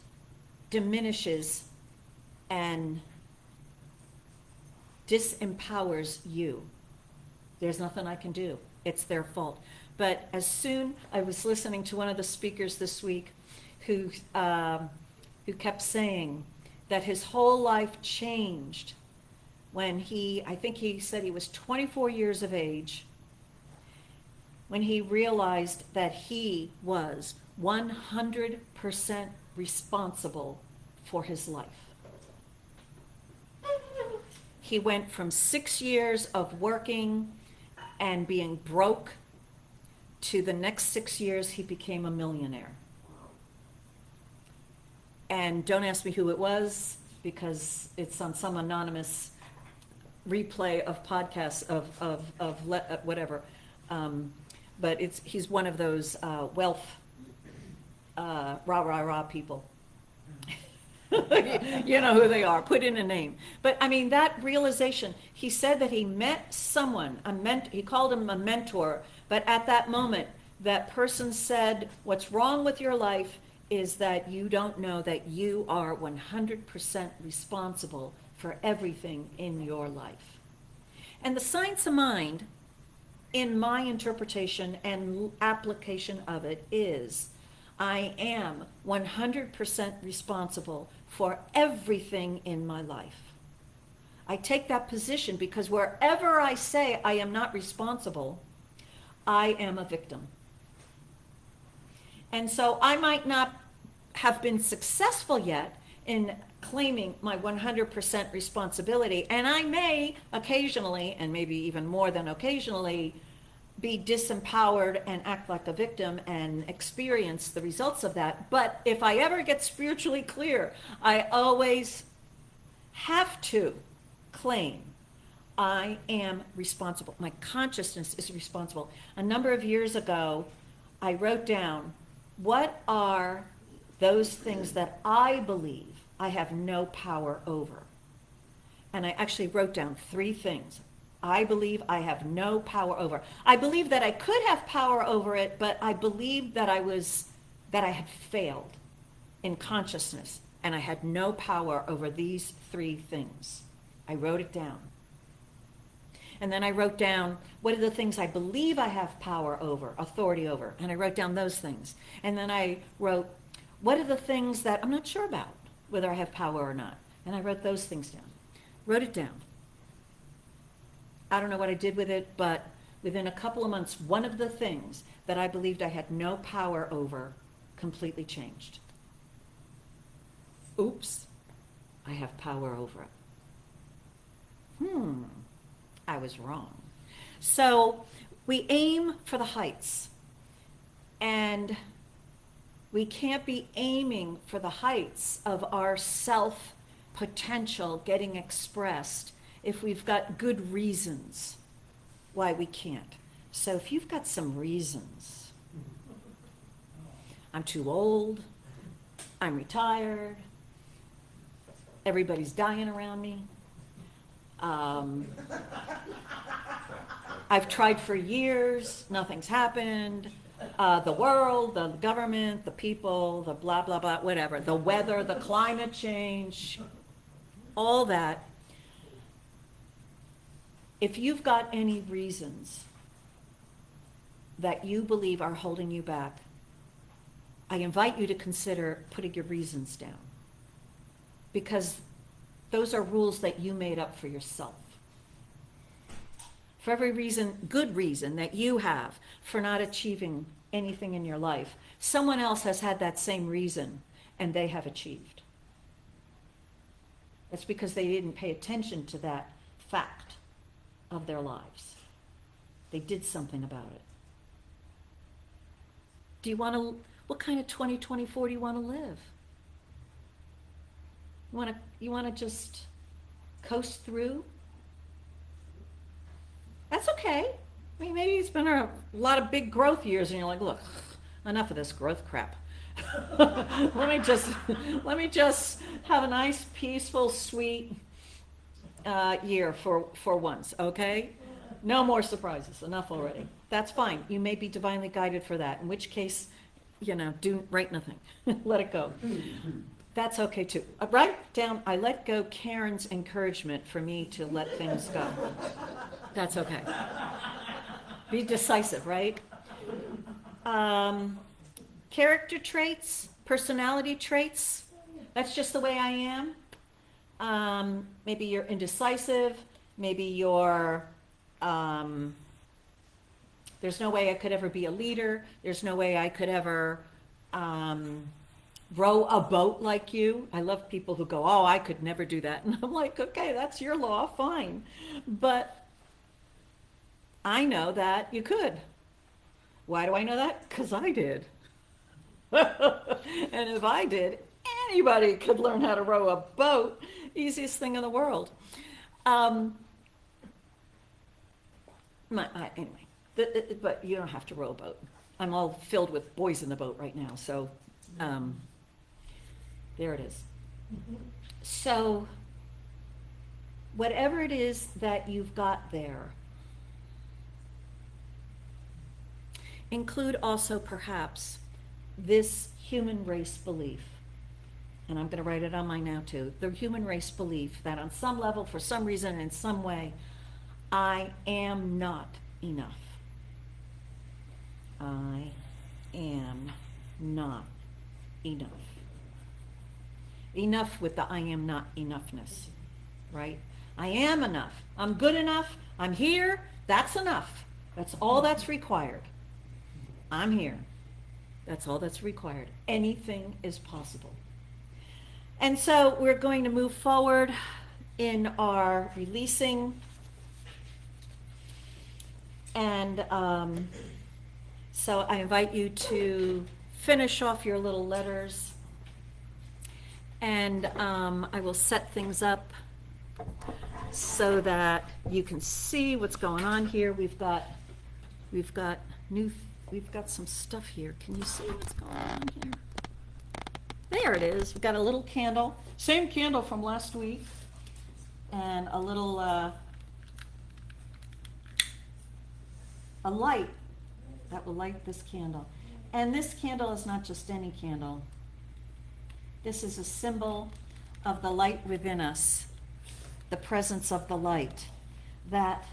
diminishes and disempowers you. There's nothing I can do. It's their fault. But I was listening to one of the speakers this week who kept saying that his whole life changed when I think he said he was 24 years of age, when he realized that he was 100% responsible for his life. He went from 6 years of working and being broke to the next 6 years he became a millionaire. And don't ask me who it was, because it's on some anonymous replay of podcasts of whatever. But he's one of those wealth rah people. You know who they are. Put in a name. But I mean, that realization, he said that he met someone, he called him a mentor, but at that moment, that person said, what's wrong with your life is that you don't know that you are 100% responsible for everything in your life. And the science of mind, in my interpretation and application of it, is I am 100% responsible for everything in my life. I take that position because wherever I say I am not responsible, I am a victim. And so I might not have been successful yet in claiming my 100% responsibility, and I may occasionally, and maybe even more than occasionally, be disempowered and act like a victim and experience the results of that. But if I ever get spiritually clear, I always have to claim I am responsible. My consciousness is responsible. A number of years ago, I wrote down, what are those things that I believe I have no power over? And I actually wrote down 3 things I believe I have no power over. I believe that I could have power over it, but I believe that I had failed in consciousness, and I had no power over these 3 things. I wrote it down. And then I wrote down, what are the things I believe I have power over, authority over? And I wrote down those things. And then I wrote, what are the things that I'm not sure about, whether I have power or not? And I wrote those things down. Wrote it down. I don't know what I did with it, but within a couple of months, one of the things that I believed I had no power over completely changed. Oops, I have power over it. I was wrong. So we aim for the heights, and we can't be aiming for the heights of our self potential getting expressed if we've got good reasons why we can't. So if you've got some reasons, I'm too old, I'm retired, everybody's dying around me, I've tried for years, nothing's happened, the world, the government, the people, the blah, blah, blah, whatever, the weather, the climate change, all that. If you've got any reasons that you believe are holding you back, I invite you to consider putting your reasons down, because those are rules that you made up for yourself. For every reason, good reason that you have for not achieving anything in your life, someone else has had that same reason and they have achieved. That's because they didn't pay attention to that fact of their lives. They did something about it. Do you want to, what kind of 2024 do you want to live? You want to just coast through? That's okay. I mean, maybe it's been a lot of big growth years and you're like, look, enough of this growth crap. let me just have a nice, peaceful, sweet year for once, okay? No more surprises, enough already. That's fine. You may be divinely guided for that, in which case, do write nothing. Let it go. That's okay too. Write down, I let go Karen's encouragement for me to let things go. That's okay. Be decisive, right? Character traits, personality traits, that's just the way I am. Maybe you're indecisive, maybe you're, there's no way I could ever be a leader, there's no way I could ever row a boat like you. I love people who go, oh, I could never do that. And I'm like, okay, that's your law, fine. But I know that you could. Why do I know that? Because I did. And if I did, anybody could learn how to row a boat. Easiest thing in the world. Anyway, but you don't have to row a boat. I'm all filled with boys in the boat right now, so there it is. So whatever it is that you've got there, include also perhaps this human race belief. and I'm going to write it on mine now too, the human race belief that on some level, for some reason, in some way, I am not enough. I am not enough. Enough with the I am not enoughness, right? I am enough. I'm good enough. I'm here. That's enough. That's all that's required. I'm here. That's all that's required. Anything is possible. And so we're going to move forward in our releasing. And so I invite you to finish off your little letters. And I will set things up so that you can see what's going on here. We've got some stuff here. Can you see what's going on here? There it is. We've got a little candle, same candle from last week, and a little a light that will light this candle. And this candle is not just any candle. This is a symbol of the light within us, the presence of the light, that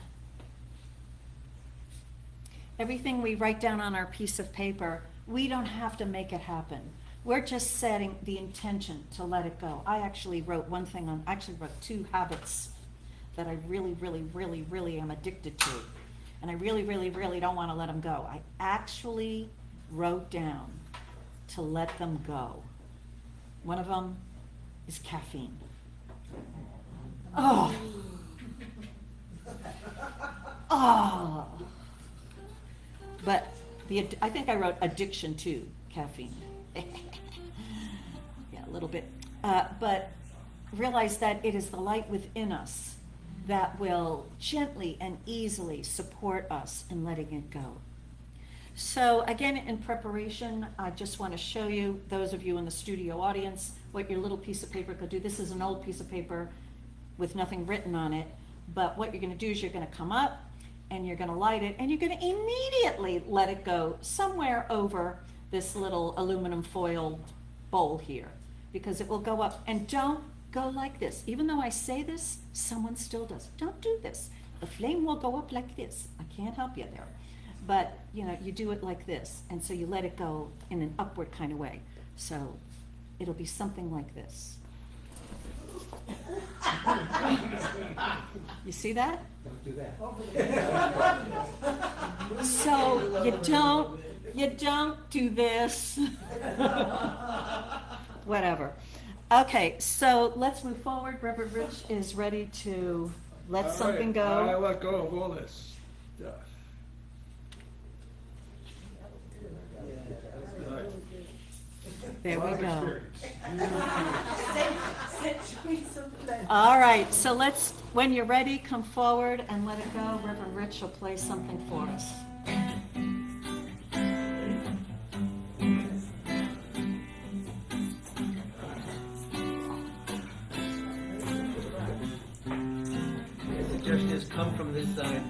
everything we write down on our piece of paper, we don't have to make it happen. We're just setting the intention to let it go. I actually wrote two habits that I really, really, really, really am addicted to. And I really, really, really don't want to let them go. I actually wrote down to let them go. One of them is caffeine. Oh. Oh. But I think I wrote addiction to caffeine. Yeah, a little bit. But realize that it is the light within us that will gently and easily support us in letting it go. So again, in preparation, I just want to show you, those of you in the studio audience, what your little piece of paper could do. This is an old piece of paper with nothing written on it, but what you're going to do is you're going to come up and you're going to light it, and you're going to immediately let it go somewhere over this little aluminum foil bowl here, because it will go up. And don't go like this. Even though I say this, someone still does. Don't do this. The flame will go up like this. I can't help you there. But, you do it like this, and so you let it go in an upward kind of way. So it'll be something like this. You see that? Don't do that. So you don't do this. Whatever. Okay, so let's move forward. Reverend Rich is ready to let something go. I let go of all this stuff. There we go. Experience. All right, so when you're ready, come forward and let it go. Reverend Rich will play something for us. The suggestion is come from this side.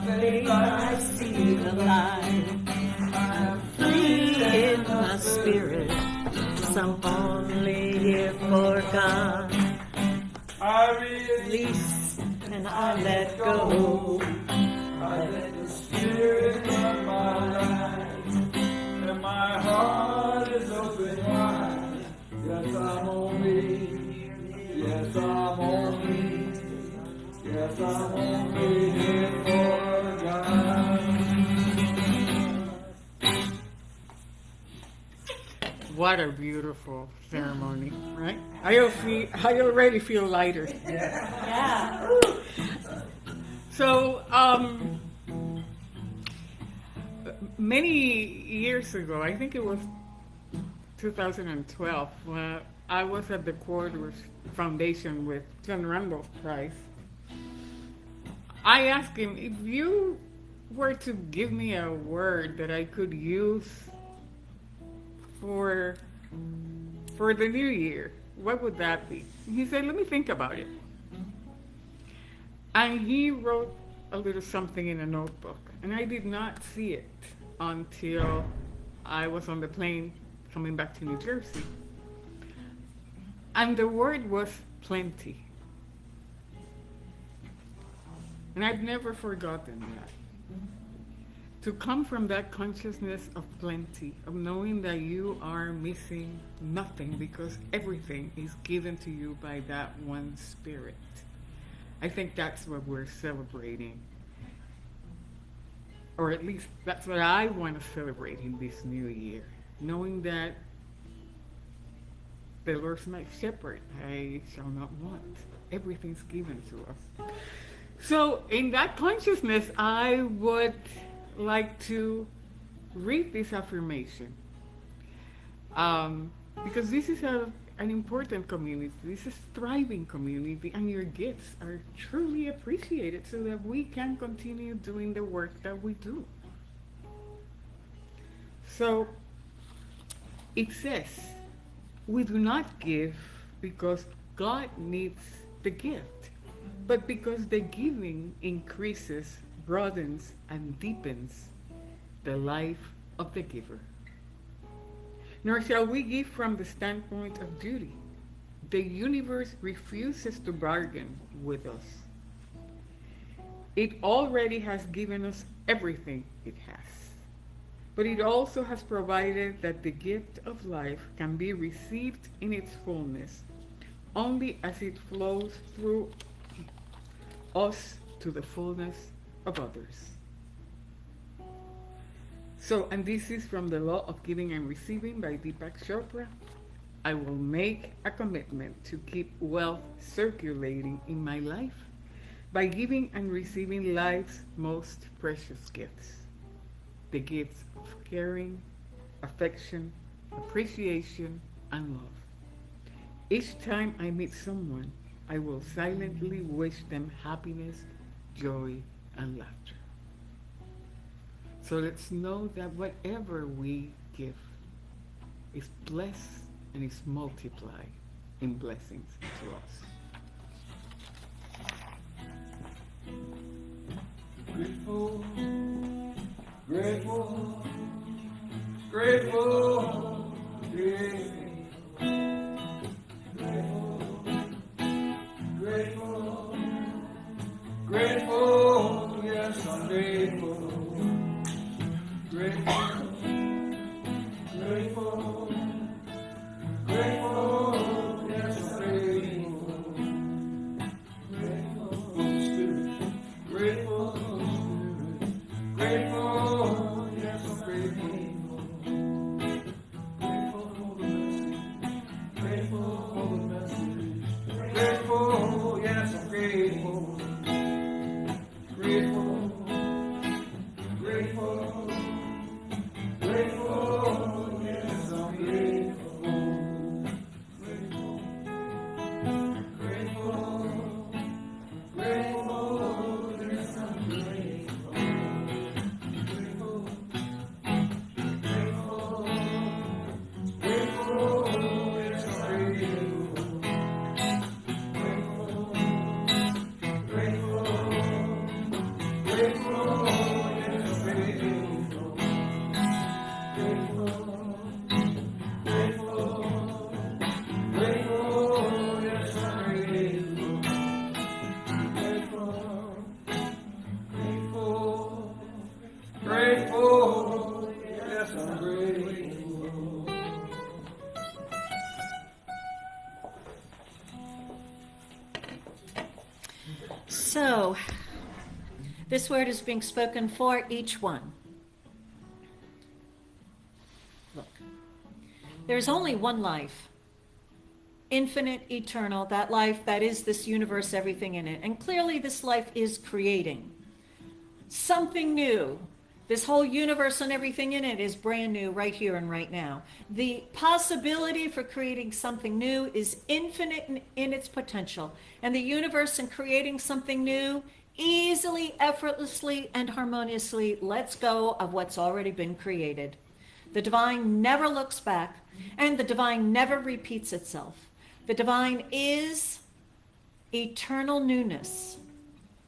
I see the light. I'm free in my spirit. I'm only here for God. I release and I let go. I let the Spirit run my life, and my heart is open Yes, I'm only, yes, I'm only, yes, I'm only here for God. What a beautiful ceremony, right? I already feel lighter. Yeah. So, many years ago, I think it was 2012, when I was at the Corridors Foundation with Jon Randolph Price. I asked him, if you were to give me a word that I could use for the new year, what would that be? He said, let me think about it. And he wrote a little something in a notebook, and I did not see it until I was on the plane coming back to New Jersey. And the word was plenty. And I've never forgotten that. To come from that consciousness of plenty, of knowing that you are missing nothing because everything is given to you by that one spirit. I think that's what we're celebrating. Or at least that's what I want to celebrate in this new year. Knowing that the Lord's my shepherd, I shall not want. Everything's given to us. So in that consciousness, I would like to read this affirmation. Because this is an important community. This is a thriving community, and your gifts are truly appreciated so that we can continue doing the work that we do. So it says, we do not give because God needs the gift, but because the giving increases, broadens, and deepens the life of the giver. Nor shall we give from the standpoint of duty. The universe refuses to bargain with us. It already has given us everything it has. But it also has provided that the gift of life can be received in its fullness only as it flows through us to the fullness of others. So, and this is from the Law of Giving and Receiving by Deepak Chopra. I will make a commitment to keep wealth circulating in my life by giving and receiving life's most precious gifts. The gifts of caring, affection, appreciation, and love. Each time I meet someone, I will silently wish them happiness, joy, and laughter. So let's know that whatever we give is blessed and is multiplied in blessings to us. Grateful, grateful, grateful, grateful, grateful, yes, I'm grateful. Grateful, grateful, grateful, yes, I'm grateful. Grateful for the Spirit, grateful for the Spirit, grateful, yes, I'm grateful. Grateful for the message, grateful for the message, grateful, yes, I'm grateful. Grateful, grateful. Grateful, yes, I'm grateful. Grateful, grateful, grateful, yes, I'm grateful. Grateful, grateful, grateful, yes, I'm grateful. Grateful, grateful. So, this word is being spoken for each one. Look, there's only one life, infinite, eternal, that life that is this universe, everything in it. And clearly this life is creating something new. This whole universe and everything in it is brand new right here and right now. The possibility for creating something new is infinite in its potential. And the universe in creating something new easily, effortlessly, and harmoniously lets go of what's already been created. The divine never looks back, and the divine never repeats itself. The divine is eternal newness,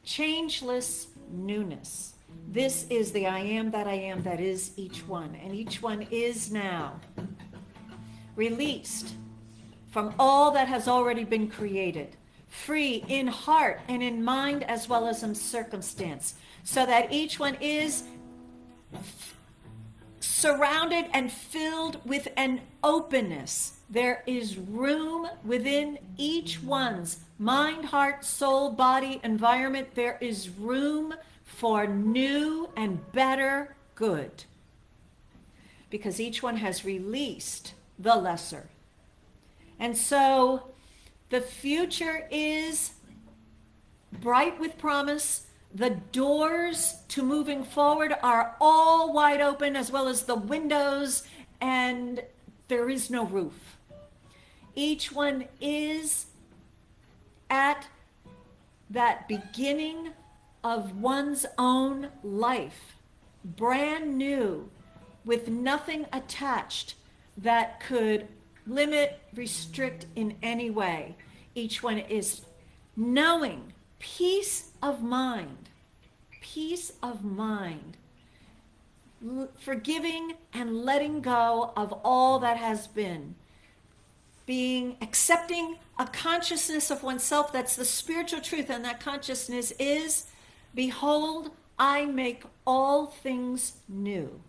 changeless newness. This is the I am that is each one, and each one is now released from all that has already been created, free in heart and in mind as well as in circumstance, so that each one is surrounded and filled with an openness. There is room within each one's mind, heart, soul, body, environment. There is room for new and better good, because each one has released the lesser. And so the future is bright with promise. The doors to moving forward are all wide open, as well as the windows, and there is no roof. Each one is at that beginning of one's own life, brand new, with nothing attached that could limit, restrict in any way. Each one is knowing peace of mind, forgiving and letting go of all that has been, accepting a consciousness of oneself that's the spiritual truth, and that consciousness is, behold, I make all things new.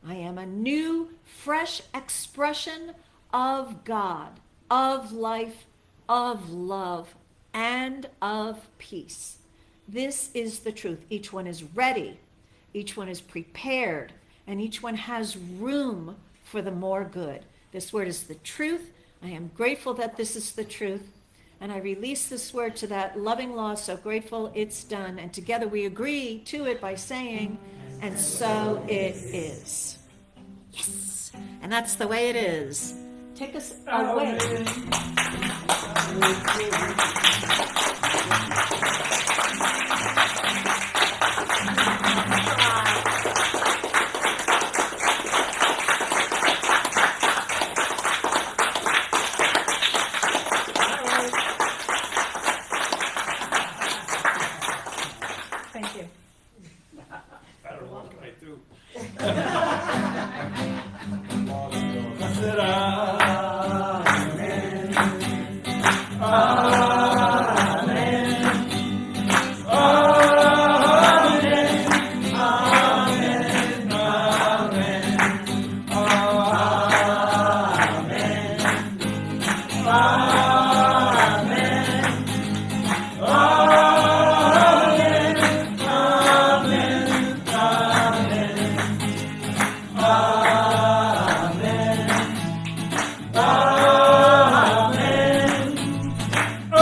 I am a new, fresh expression of God, of life, of love, and of peace. This is the truth. Each one is ready, each one is prepared, and each one has room for the more good. This word is the truth. I am grateful that this is the truth. And I release this word to that loving law, so grateful it's done. And together we agree to it by saying, and so it is. Yes. And that's the way it is. Take us away. Thank you. Better walk right through. I said, amen. Amen.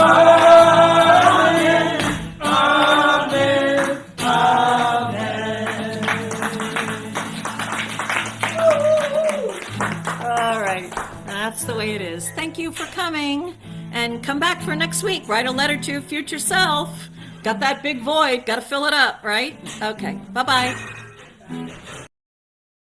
Amen. Amen. Amen. All right. That's the way it is. Thank you for coming. And come back for next week. Write a letter to your future self. Got that big void. Got to fill it up, right? Okay. Bye-bye.